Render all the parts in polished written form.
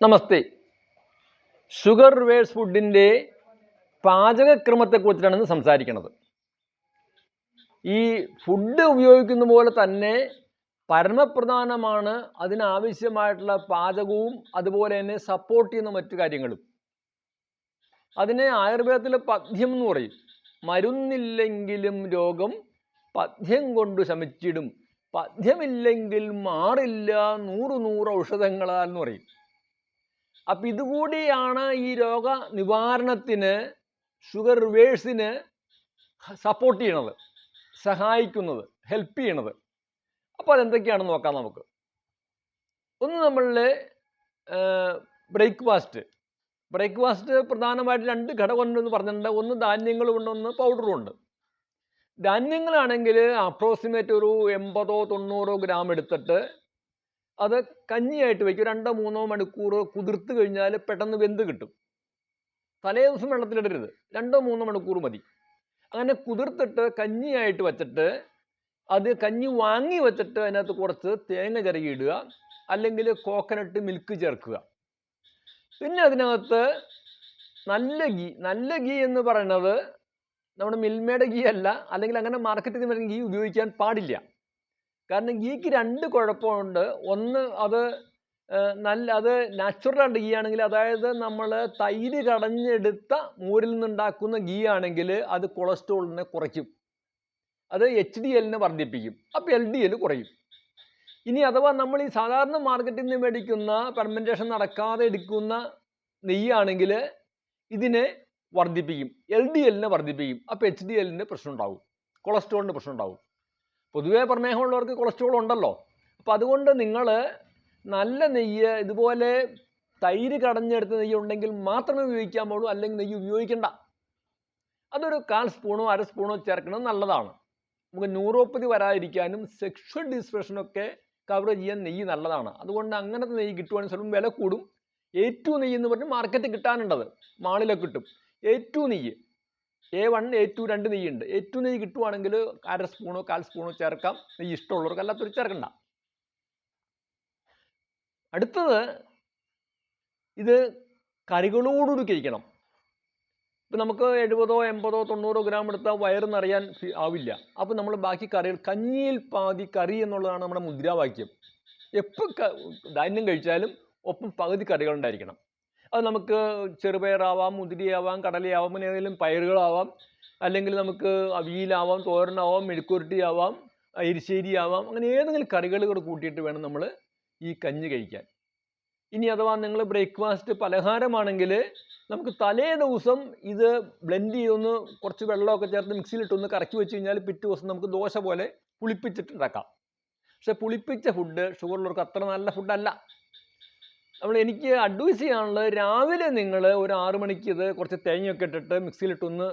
നമസ്തേ. Sugar reverse ഫുഡിൻ്റെ പാചകക്രമത്തെക്കുറിച്ചാണ് ഇന്ന് സംസാരിക്കുന്നത്. ഈ ഫുഡ് ഉപയോഗിക്കുന്ന പോലെ തന്നെ പരമപ്രധാനമാണ് അതിനാവശ്യമായിട്ടുള്ള പാചകവും അതുപോലെ തന്നെ സപ്പോർട്ട് ചെയ്യുന്ന മറ്റു കാര്യങ്ങളും. അതിനെ ആയുർവേദത്തിലെ പഥ്യം എന്ന് പറയും. മരുന്നില്ലെങ്കിലും രോഗം പഥ്യം കൊണ്ടു ശമിച്ചിടും, പഥ്യമില്ലെങ്കിൽ മാറില്ല 100 ഔഷധങ്ങളാൽ എന്ന് പറയും. അപ്പം ഇതുകൂടിയാണ് ഈ രോഗ നിവാരണത്തിന്, ഷുഗർ റിവേഴ്സിന് സപ്പോർട്ട് ചെയ്യണത്, സഹായിക്കുന്നത്, ഹെൽപ്പ് ചെയ്യണത്. അപ്പോൾ അതെന്തൊക്കെയാണെന്ന് നോക്കാം നമുക്ക്. ഒന്ന് നമ്മളുടെ ബ്രേക്ക്ഫാസ്റ്റ് പ്രധാനമായിട്ട് 2 ഘടകമുണ്ടെന്ന് പറഞ്ഞിട്ടുണ്ട്. ഒന്ന് ധാന്യങ്ങളും ഉണ്ട്, ഒന്ന് പൗഡറും ഉണ്ട്. ധാന്യങ്ങളാണെങ്കിൽ അപ്രോക്സിമേറ്റ് ഒരു 80-90 ഗ്രാം എടുത്തിട്ട് അത് കഞ്ഞിയായിട്ട് വയ്ക്കും. 2-3 മണിക്കൂർ കുതിർത്ത് കഴിഞ്ഞാൽ പെട്ടെന്ന് വെന്ത് കിട്ടും. തലേ ദിവസം വെള്ളത്തിലിടരുത്, 2-3 മണിക്കൂർ മതി. അങ്ങനെ കുതിർത്തിട്ട് കഞ്ഞിയായിട്ട് വച്ചിട്ട് അത് കഞ്ഞി വാങ്ങി വച്ചിട്ട് അതിനകത്ത് കുറച്ച് തേങ്ങ ചിരകിയിടുക, അല്ലെങ്കിൽ കോക്കനട്ട് മിൽക്ക് ചേർക്കുക. പിന്നെ അതിനകത്ത് നല്ല ഗീ എന്ന് പറയുന്നത് നമ്മുടെ മിൽമയുടെ ഗീ അല്ല, അല്ലെങ്കിൽ അങ്ങനെ മാർക്കറ്റിൽ നിന്ന് ഗീ ഉപയോഗിക്കാൻ പാടില്ല. കാരണം ഗീക്ക് 2 കുഴപ്പമുണ്ട്. ഒന്ന്, അത് നാച്ചുറൽ ഗീ ആണെങ്കിൽ, അതായത് നമ്മൾ തൈര് കടഞ്ഞെടുത്ത മോരിൽ നിന്നുണ്ടാക്കുന്ന ഗീ ആണെങ്കിൽ അത് കൊളസ്ട്രോളിനെ കുറയ്ക്കും, അത് HDL വർദ്ധിപ്പിക്കും, അപ്പോൾ LDL കുറയും. ഇനി അഥവാ നമ്മൾ ഈ സാധാരണ മാർക്കറ്റിൽ നിന്ന് മേടിക്കുന്ന ഫെർമെൻറ്റേഷൻ നടക്കാതെ എടുക്കുന്ന നെയ്യാണെങ്കിൽ ഇതിനെ വർദ്ധിപ്പിക്കും, LDL വർദ്ധിപ്പിക്കും, അപ്പോൾ HDL പ്രശ്നം ഉണ്ടാവും, കൊളസ്ട്രോളിൻ്റെ പ്രശ്നം ഉണ്ടാവും. പൊതുവേ പ്രമേഹമുള്ളവർക്ക് കൊളസ്ട്രോൾ ഉണ്ടല്ലോ. അപ്പോൾ അതുകൊണ്ട് നിങ്ങൾ നല്ല നെയ്യ്, ഇതുപോലെ തൈര് കടഞ്ഞെടുത്ത നെയ്യ് ഉണ്ടെങ്കിൽ മാത്രമേ ഉപയോഗിക്കാൻ പാടുള്ളൂ, അല്ലെങ്കിൽ നെയ്യ് ഉപയോഗിക്കണ്ട. അതൊരു 1/4 സ്പൂണോ 1/2 സ്പൂണോ ചേർക്കുന്നത് നല്ലതാണ്. നമുക്ക് ന്യൂറോപ്പതി വരാതിരിക്കാനും സെക്ഷൽ ഡിസ്ഫങ്ഷനൊക്കെ കവർ ചെയ്യാൻ നെയ്യ് നല്ലതാണ്. അതുകൊണ്ട് അങ്ങനത്തെ നെയ്യ് കിട്ടുവാണെങ്കിൽ ചിലപ്പോൾ വില കൂടും. A2 നെയ്യ് എന്ന് പറഞ്ഞ് മാർക്കറ്റിൽ കിട്ടാനുണ്ടത്, മാളിലൊക്കെ കിട്ടും. A2 നെയ്യ്, A1 A2 2 നെയ്യുണ്ട്. A2 നെയ്യ് കിട്ടുവാണെങ്കിൽ 1/2 സ്പൂണോ 1/4 സ്പൂണോ ചേർക്കാം, നെയ്യ് ഇഷ്ടമുള്ളവർക്ക്, അല്ലാത്തവർ ചേർക്കണ്ട. അടുത്തത്, ഇത് കറികളോടുകൂടി കഴിക്കണം. ഇപ്പം നമുക്ക് 70, 80, 90 ഗ്രാം എടുത്താൽ വയറ് നിറയാൻ ആവില്ല. അപ്പോൾ നമ്മൾ ബാക്കി കറികൾ, കഞ്ഞിയിൽ പാതി കറി എന്നുള്ളതാണ് നമ്മുടെ മുദ്രാവാക്യം. എപ്പോൾ ധാന്യം കഴിച്ചാലും ഒപ്പം പകുതി കറികളുണ്ടായിരിക്കണം. അത് നമുക്ക് ചെറുപയറാവാം, മുതിരിയാവാം, കടലയാവാം, അങ്ങനെ ഏതെങ്കിലും പയറുകളാവാം, അല്ലെങ്കിൽ നമുക്ക് അവിയലാവാം, തോരനാവാം, മെഴുക്കുവരട്ടിയാവാം, എരിശ്ശേരിയാവാം, അങ്ങനെ ഏതെങ്കിലും കറികൾ കൂടെ കൂട്ടിയിട്ട് വേണം നമ്മൾ ഈ കഞ്ഞി കഴിക്കാൻ. ഇനി അഥവാ നിങ്ങൾ ബ്രേക്ക്ഫാസ്റ്റ് പലഹാരമാണെങ്കിൽ നമുക്ക് തലേ ദിവസം ഇത് ബ്ലെൻഡ് ചെയ്തൊന്ന് കുറച്ച് വെള്ളമൊക്കെ ചേർത്ത് മിക്സിയിലിട്ടൊന്ന് കറക്കി വെച്ച് കഴിഞ്ഞാൽ പിറ്റേ ദിവസം നമുക്ക് ദോശ പോലെ പുളിപ്പിച്ചിട്ടുണ്ടാക്കാം. പക്ഷെ പുളിപ്പിച്ച ഫുഡ് ഷുഗറുള്ളവർക്ക് അത്ര നല്ല ഫുഡല്ല. എനിക്ക് അഡ്വൈസ് ചെയ്യാനുള്ളത്, രാവിലെ നിങ്ങൾ ഒരു 6 മണിക്ക് ഇത് കുറച്ച് തേങ്ങയൊക്കെ ഇട്ടിട്ട് മിക്സിയിലിട്ടൊന്ന്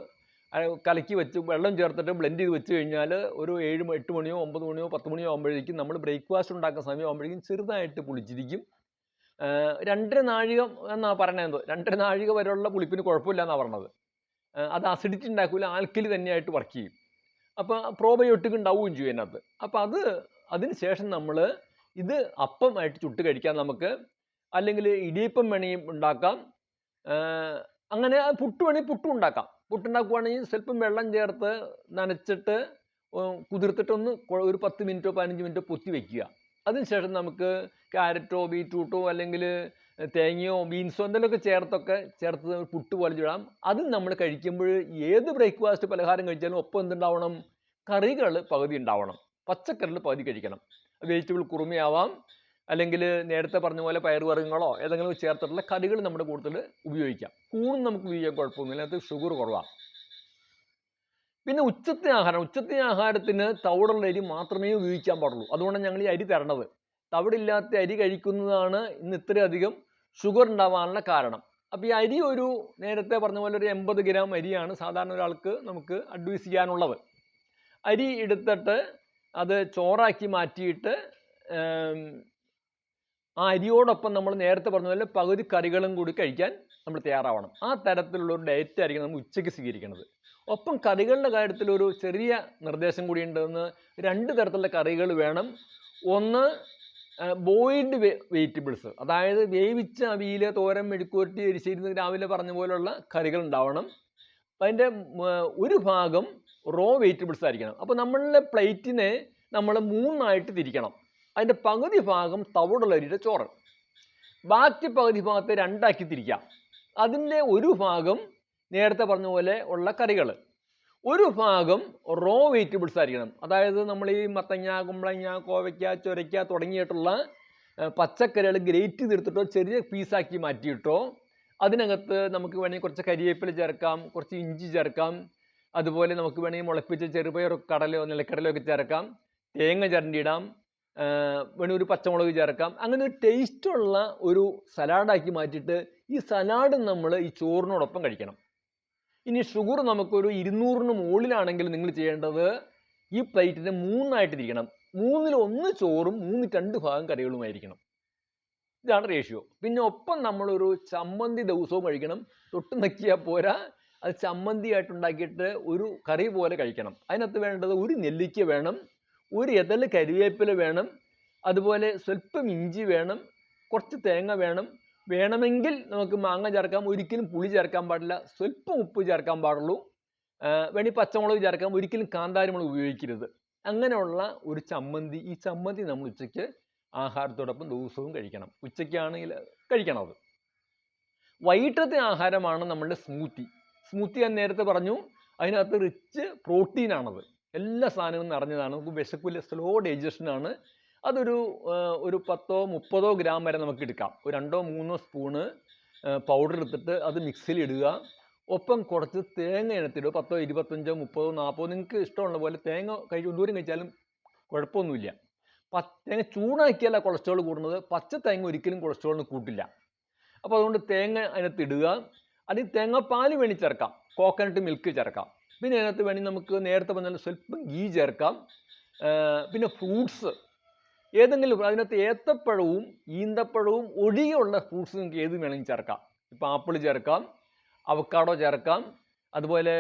കലക്കി വെച്ച് വെള്ളം ചേർത്തിട്ട് ബ്ലെൻഡ് ചെയ്ത് വെച്ച് കഴിഞ്ഞാൽ ഒരു 7, 8 മണിയോ 9 മണിയോ 10 മണിയോ ആകുമ്പോഴേക്കും നമ്മൾ ബ്രേക്ക്ഫാസ്റ്റ് ഉണ്ടാക്കുന്ന സമയമാകുമ്പോഴേക്കും ചെറുതായിട്ട് പുളിച്ചിരിക്കും. 2 നാഴിക എന്നാണ് പറയണത്, 2 നാഴിക വരെയുള്ള പുളിപ്പിന് കുഴപ്പമില്ല എന്നാണ് പറഞ്ഞത്. അത് അസിഡിറ്റി ഉണ്ടാക്കില്ല, ആൽക്കലി തന്നെയായിട്ട് വർക്ക് ചെയ്യും. അപ്പോൾ പ്രോബയോട്ടിക് ഉണ്ടാവുകയും ചെയ്യും അതിനകത്ത്. അപ്പോൾ അതിന് ശേഷം നമ്മൾ ഇത് അപ്പമായിട്ട് ചുട്ട് കഴിക്കാം നമുക്ക്, അല്ലെങ്കിൽ ഇടിയപ്പം വേണമെങ്കിൽ ഉണ്ടാക്കാം, അങ്ങനെ പുട്ട് വേണമെങ്കിൽ പുട്ടും ഉണ്ടാക്കാം. പുട്ടുണ്ടാക്കുവാണെങ്കിൽ സ്വല്പം വെള്ളം ചേർത്ത് നനച്ചിട്ട് കുതിർത്തിട്ടൊന്ന് ഒരു 10 മിനിറ്റോ 15 മിനിറ്റോ പൊത്തി വയ്ക്കുക. അതിനുശേഷം നമുക്ക് ക്യാരറ്റോ ബീറ്റ്റൂട്ടോ അല്ലെങ്കിൽ തേങ്ങയോ ബീൻസോ എന്തെങ്കിലുമൊക്കെ ചേർത്ത് പുട്ട് പോലെ ചുടാം. അതും നമ്മൾ കഴിക്കുമ്പോൾ ഏത് ബ്രേക്ക്ഫാസ്റ്റ് പലഹാരം കഴിച്ചാലും ഒപ്പം എന്തുണ്ടാവണം, കറികൾ പകുതി ഉണ്ടാവണം, പച്ചക്കറികൾ പകുതി കഴിക്കണം. വെജിറ്റബിൾ കുറുമയാവാം, അല്ലെങ്കിൽ നേരത്തെ പറഞ്ഞ പോലെ പയറുവർഗ്ഗങ്ങളോ ഏതെങ്കിലും ചേർത്തിട്ടുള്ള കറികൾ നമ്മുടെ കൂടുതൽ ഉപയോഗിക്കാം. കൂണും നമുക്ക് ഉപയോഗിക്കാൻ കുഴപ്പമൊന്നുമില്ല, അതിനകത്ത് ഷുഗർ കുറവാണ്. പിന്നെ ഉച്ചത്തെ ആഹാരത്തിന് തവിടുള്ള അരി മാത്രമേ ഉപയോഗിക്കാൻ പാടുള്ളൂ. അതുകൊണ്ടാണ് ഞങ്ങൾ ഈ അരി തരണത്. തവിടില്ലാത്ത അരി കഴിക്കുന്നതാണ് ഇന്ന് ഇത്രയധികം ഷുഗർ ഉണ്ടാവാനുള്ള കാരണം. അപ്പോൾ ഈ അരി നേരത്തെ പറഞ്ഞ പോലെ ഒരു 80 ഗ്രാം അരിയാണ് സാധാരണ ഒരാൾക്ക് നമുക്ക് അഡ്വൈസ് ചെയ്യാനുള്ളത്. അരി എടുത്തിട്ട് അത് ചോറാക്കി മാറ്റിയിട്ട് ആ അരിയോടൊപ്പം നമ്മൾ നേരത്തെ പറഞ്ഞ പോലെ പകുതി കറികളും കൂടി കഴിക്കാൻ നമ്മൾ തയ്യാറാവണം. ആ തരത്തിലുള്ള ഒരു ഡയറ്റ് ആയിരിക്കും നമ്മൾ ഉച്ചയ്ക്ക് സ്വീകരിക്കുന്നത്. ഒപ്പം കറികളുടെ കാര്യത്തിൽ ഒരു ചെറിയ നിർദ്ദേശം കൂടി ഉണ്ടെന്ന്, 2 തരത്തിലുള്ള കറികൾ വേണം. ഒന്ന് ബോയിൽഡ് വെജിറ്റബിൾസ്, അതായത് വേവിച്ച അവിയൽ, തോരൻ, മെഴുക്കുവരട്ടി, എരിശ്ശേരി, രാവിലെ പറഞ്ഞ പോലുള്ള കറികൾ ഉണ്ടാവണം. അതിൻ്റെ ഒരു ഭാഗം റോ വെജിറ്റബിൾസ് ആയിരിക്കണം. അപ്പോൾ നമ്മളുടെ പ്ലേറ്റിനെ നമ്മൾ 3ആയിട്ട് തിരിക്കണം. അതിൻ്റെ പകുതി ഭാഗം തവിടുള്ളരിയുടെ ചോറ്, ബാക്കി പകുതി ഭാഗത്തെ 2ആക്കി തിരിക്കാം. അതിൻ്റെ ഒരു ഭാഗം നേരത്തെ പറഞ്ഞ പോലെ ഉള്ള കറികൾ, ഒരു ഭാഗം റോ വെജിറ്റബിൾസ് ആയിരിക്കണം. അതായത് നമ്മൾ ഈ മത്തങ്ങ, കുമ്പളങ്ങ, കോവയ്ക്ക, ചൊരയ്ക്ക തുടങ്ങിയിട്ടുള്ള പച്ചക്കറികൾ ഗ്രേറ്റ് ചെയ്തെടുത്തിട്ടോ ചെറിയ പീസാക്കി മാറ്റിയിട്ടോ അതിനകത്ത് നമുക്ക് വേണമെങ്കിൽ കുറച്ച് കരിവേപ്പില ചേർക്കാം, കുറച്ച് ഇഞ്ചി ചേർക്കാം, അതുപോലെ നമുക്ക് വേണമെങ്കിൽ മുളപ്പിച്ച ചെറുപയർ, കടലയോ നിലക്കടലയോ ഒക്കെ ചേർക്കാം, തേങ്ങ ചിരണ്ടിയിടാം, വേണമെങ്കിൽ ഒരു പച്ചമുളക് ചേർക്കാം. അങ്ങനെ ഒരു ടേസ്റ്റുള്ള ഒരു സലാഡാക്കി മാറ്റിയിട്ട് ഈ സലാഡ് നമ്മൾ ഈ ചോറിനോടൊപ്പം കഴിക്കണം. ഇനി ഷുഗർ നമുക്കൊരു 200ന് മുകളിലാണെങ്കിൽ നിങ്ങൾ ചെയ്യേണ്ടത് ഈ പ്ലേറ്റിനെ 3ആയിട്ട് തിരിക്കണം. 3ൽ 1 ചോറും 3 2 ഭാഗം കറികളുമായിരിക്കണം. ഇതാണ് റേഷ്യോ. പിന്നെ ഒപ്പം നമ്മളൊരു ചമ്മന്തി ദിവസവും കഴിക്കണം. തൊട്ട് നക്കിയാൽ പോരാ, അത് ചമ്മന്തി ആയിട്ടുണ്ടാക്കിയിട്ട് ഒരു കറി പോലെ കഴിക്കണം. അതിനകത്ത് വേണ്ടത് ഒരു നെല്ലിക്ക വേണം, ഒരു എതൾ കരിവേപ്പില വേണം, അതുപോലെ സ്വല്പം ഇഞ്ചി വേണം, കുറച്ച് തേങ്ങ വേണം, വേണമെങ്കിൽ നമുക്ക് മാങ്ങ ചേർക്കാം, ഒരിക്കലും പുളി ചേർക്കാൻ പാടില്ല, സ്വല്പം ഉപ്പ് ചേർക്കാൻ പാടുള്ളൂ, വേണമെങ്കിൽ പച്ചമുളക് ചേർക്കാം, ഒരിക്കലും കാന്താരിമുളക് ഉപയോഗിക്കരുത്. അങ്ങനെയുള്ള ഒരു ചമ്മന്തി, ഈ ചമ്മന്തി നമ്മൾ ഉച്ചയ്ക്ക് ആഹാരത്തോടൊപ്പം ദിവസവും കഴിക്കണം. ഉച്ചയ്ക്കാണെങ്കിൽ കഴിക്കണം. അത് വൈകിട്ടത്തെ ആഹാരമാണ് നമ്മളുടെ സ്മൂത്തി. സ്മൂത്തി ഞാൻ നേരത്തെ പറഞ്ഞു, അതിനകത്ത് റിച്ച് പ്രോട്ടീനാണത്. എല്ലാ സാധനവും നിറഞ്ഞതാണ്, നമുക്ക് വിശപ്പില്ല, സ്ലോ ഡൈജഷനാണ്. അതൊരു 10-30 ഗ്രാം വരെ നമുക്ക് എടുക്കാം. ഒരു 2-3 സ്പൂണ് പൗഡർ എടുത്തിട്ട് അത് മിക്സിയിൽ ഇടുക. ഒപ്പം കുറച്ച് തേങ്ങ ഇനത്തിടുക. 10, 25, 30, 40 നിങ്ങൾക്ക് ഇഷ്ടമുള്ള പോലെ തേങ്ങ ദൂരം കഴിച്ചാലും കുഴപ്പമൊന്നുമില്ല. തേങ്ങ ചൂടാക്കിയല്ല കൊളസ്ട്രോൾ കൂടുന്നത്, പച്ച തേങ്ങ ഒരിക്കലും കൊളസ്ട്രോളിന് കൂട്ടില്ല. അപ്പോൾ അതുകൊണ്ട് തേങ്ങ അതിനകത്ത് ഇടുക. അല്ലെങ്കിൽ തേങ്ങാപ്പാൽ വേണി ചേർക്കാം, കോക്കനട്ട് മിൽക്ക് ചേർക്കാം. പിന്നെ അതിനകത്ത് വേണമെങ്കിൽ നമുക്ക് നേരത്തെ പറഞ്ഞാൽ സ്വല്പം ഗീ ചേർക്കാം. പിന്നെ ഫ്രൂട്ട്സ് ഏതെങ്കിലും, അതിനകത്ത് ഏത്തപ്പഴവും ഈന്തപ്പഴവും ഒഴികെയുള്ള ഫ്രൂട്ട്സ് നിങ്ങൾക്ക് ഏത് വേണമെങ്കിൽ ചേർക്കാം. ഇപ്പോൾ ആപ്പിൾ ചേർക്കാം, അവക്കാഡോ ചേർക്കാം, അതുപോലെ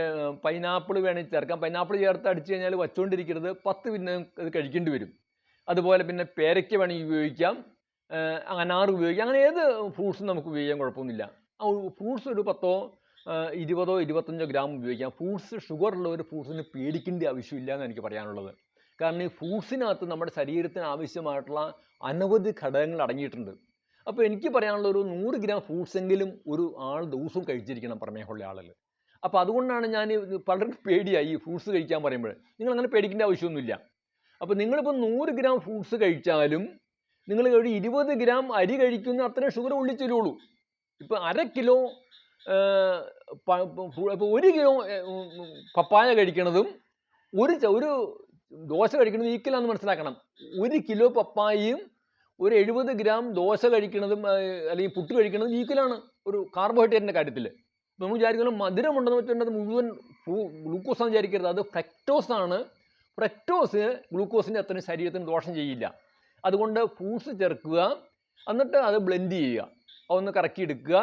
പൈനാപ്പിൾ വേണമെങ്കിൽ ചേർക്കാം. പൈനാപ്പിൾ ചേർത്ത് അടിച്ചു കഴിഞ്ഞാൽ വച്ചുകൊണ്ടിരിക്കരുത്, 10 പിന്നെ അത് കഴിക്കേണ്ടി വരും. അതുപോലെ പിന്നെ പേരയ്ക്ക വേണമെങ്കിൽ ഉപയോഗിക്കാം, അനാർ ഉപയോഗിക്കാം. അങ്ങനെ ഏത് ഫ്രൂട്ട്സും നമുക്ക് ഉപയോഗിക്കാൻ കുഴപ്പമൊന്നുമില്ല. ഫ്രൂട്ട്സ് ഒരു 10, 20, 25 ഗ്രാം ഉപയോഗിക്കാം. ഫ്രൂട്ട്സ്, ഷുഗറുള്ള ഒരു ഫ്രൂട്ട്സിന് പേടിക്കേണ്ട ആവശ്യമില്ല എന്ന് എനിക്ക് പറയാനുള്ളത്. കാരണം ഈ ഫ്രൂട്ട്സിനകത്ത് നമ്മുടെ ശരീരത്തിന് ആവശ്യമായിട്ടുള്ള അനവധി ഘടകങ്ങൾ അടങ്ങിയിട്ടുണ്ട്. അപ്പോൾ എനിക്ക് പറയാനുള്ള ഒരു 100 ഗ്രാം ഫ്രൂട്ട്സ് എങ്കിലും ഒരു ആൾ ദിവസവും കഴിച്ചിരിക്കണം, പ്രമേഹമുള്ള ആളിൽ. അപ്പോൾ അതുകൊണ്ടാണ് ഞാൻ പലർക്കും പേടിയായി ഈ ഫ്രൂട്ട്സ് കഴിക്കാൻ പറയുമ്പോൾ. നിങ്ങൾ അങ്ങനെ പേടിക്കേണ്ട ആവശ്യമൊന്നുമില്ല. അപ്പോൾ നിങ്ങളിപ്പോൾ 100 ഗ്രാം ഫ്രൂട്ട്സ് കഴിച്ചാലും നിങ്ങൾ ഒരു 20 ഗ്രാം അരി കഴിക്കുന്ന അത്രയും ഷുഗർ ഉള്ളിച്ചെല്ലുള്ളൂ. ഇപ്പോൾ 1/2 കിലോ, ഇപ്പോൾ 1 കിലോ പപ്പായ കഴിക്കണതും ഒരു ദോശ കഴിക്കുന്നത് ഈക്വലാന്ന് മനസ്സിലാക്കണം. 1 കിലോ പപ്പായയും ഒരു 70 ഗ്രാം ദോശ കഴിക്കുന്നതും അല്ലെങ്കിൽ പുട്ട് കഴിക്കുന്നതും ഈക്വലാണ് ഒരു കാർബോഹൈഡ്രേറ്റിൻ്റെ കാര്യത്തിൽ. നമ്മൾ വിചാരിക്കുന്നത് മധുരമുണ്ടെന്ന് വെച്ചിട്ടുണ്ടെങ്കിൽ മുഴുവൻ ഗ്ലൂക്കോസാന്ന് വിചാരിക്കരുത്. അത് ഫ്രക്ടോസ് ആണ്. ഫ്രക്ടോസ് ഗ്ലൂക്കോസിൻ്റെ അത്രയും ശരീരത്തിന് ദോഷം ചെയ്യില്ല. അതുകൊണ്ട് ഫ്രൂട്ട്സ് ചേർക്കുക, എന്നിട്ട് അത് ബ്ലെൻഡ് ചെയ്യുക, അതൊന്ന് കറക്കി എടുക്കുക.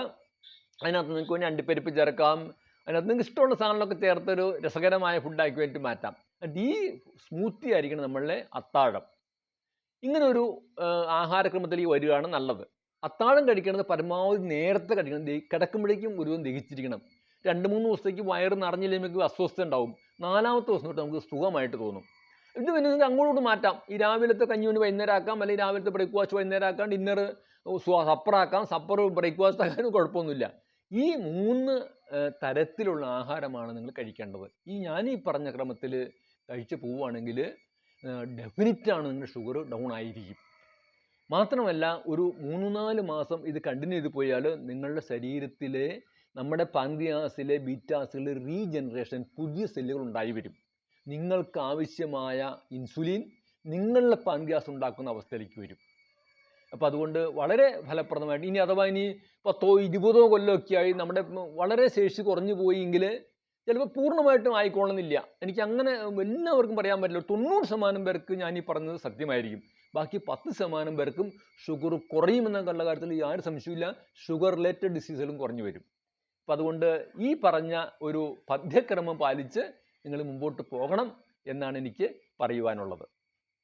അതിനകത്ത് നിങ്ങൾക്ക് വേണ്ടി അണ്ടിപ്പരിപ്പ് ചേർക്കാം, അതിനകത്ത് നിങ്ങൾക്ക് ഇഷ്ടമുള്ള സാധനങ്ങളൊക്കെ ചേർത്തൊരു രസകരമായ ഫുഡാക്കി വേണ്ടി മാറ്റാം. ഈ സ്മൂത്തി ആയിരിക്കണം നമ്മളുടെ അത്താഴം. ഇങ്ങനൊരു ആഹാരക്രമത്തിലേക്ക് വരികയാണ് നല്ലത്. അത്താഴം കഴിക്കുന്നത് പരമാവധി നേരത്തെ കഴിക്കണം. കിടക്കുമ്പോഴേക്കും ഒരു ദഹിച്ചിരിക്കണം. 2-3 ദിവസത്തേക്ക് വയറ് നിറഞ്ഞില്ലെങ്കിൽ നമുക്ക് അസ്വസ്ഥത ഉണ്ടാവും. 4ാമത്തെ ദിവസം തൊട്ട് നമുക്ക് സുഖമായിട്ട് തോന്നും. ഇത് പിന്നെ നിങ്ങൾക്ക് അങ്ങോട്ട് മാറ്റാം. ഈ രാവിലത്തെ കഞ്ഞി കൊണ്ട് വൈകുന്നേരം ആക്കാം, അല്ലെങ്കിൽ രാവിലത്തെ ബ്രേക്ക്ഫാസ്റ്റ് വൈകുന്നേരം ആക്കാം, ഡിന്നർ സപ്പറാക്കാം, സപ്പർ ബ്രേക്ക്ഫാസ്റ്റ് ആക്കാനും കുഴപ്പമൊന്നുമില്ല. ഈ 3 തരത്തിലുള്ള ആഹാരമാണ് നിങ്ങൾ കഴിക്കേണ്ടത്. ഞാനീ പറഞ്ഞ ക്രമത്തിൽ കഴിച്ച് പോവുകയാണെങ്കിൽ ഡെഫിനറ്റാണ് നിങ്ങളുടെ ഷുഗർ ഡൗൺ ആയിരിക്കും. മാത്രമല്ല ഒരു 3-4 മാസം ഇത് കണ്ടിന്യൂ ചെയ്ത് പോയാൽ നിങ്ങളുടെ ശരീരത്തിലെ നമ്മുടെ പാൻക്രിയാസിലെ ബീറ്റാസിലെ റീജനറേഷൻ, പുതിയ സെല്ലുകൾ ഉണ്ടായി വരും. നിങ്ങൾക്ക് ആവശ്യമായ ഇൻസുലിൻ നിങ്ങളുടെ പാൻക്രിയാസ് ഉണ്ടാക്കുന്ന അവസ്ഥയിലേക്ക് വരും. അപ്പോൾ അതുകൊണ്ട് വളരെ ഫലപ്രദമായിട്ട്, ഇനി അഥവാ 10-20 കൊല്ലമൊക്കെയായി നമ്മുടെ വളരെ ശേഷി കുറഞ്ഞു പോയെങ്കിൽ ചിലപ്പോൾ പൂർണ്ണമായിട്ടും ആയിക്കൊള്ളുന്നില്ല. എനിക്ക് അങ്ങനെ എല്ലാവർക്കും പറയാൻ പറ്റില്ല. 90% പേർക്ക് ഞാൻ ഈ പറഞ്ഞത് സത്യമായിരിക്കും. ബാക്കി 10% പേർക്കും ഷുഗർ കുറയുമെന്നുള്ള കാര്യത്തിൽ യാതൊരു സംശയമില്ല. ഷുഗർ റിലേറ്റഡ് ഡിസീസുകളും കുറഞ്ഞു വരും. അപ്പം അതുകൊണ്ട് ഈ പറഞ്ഞ ഒരു പഥ്യക്രമം പാലിച്ച് നിങ്ങൾ മുമ്പോട്ട് പോകണം എന്നാണ് എനിക്ക് പറയുവാനുള്ളത്.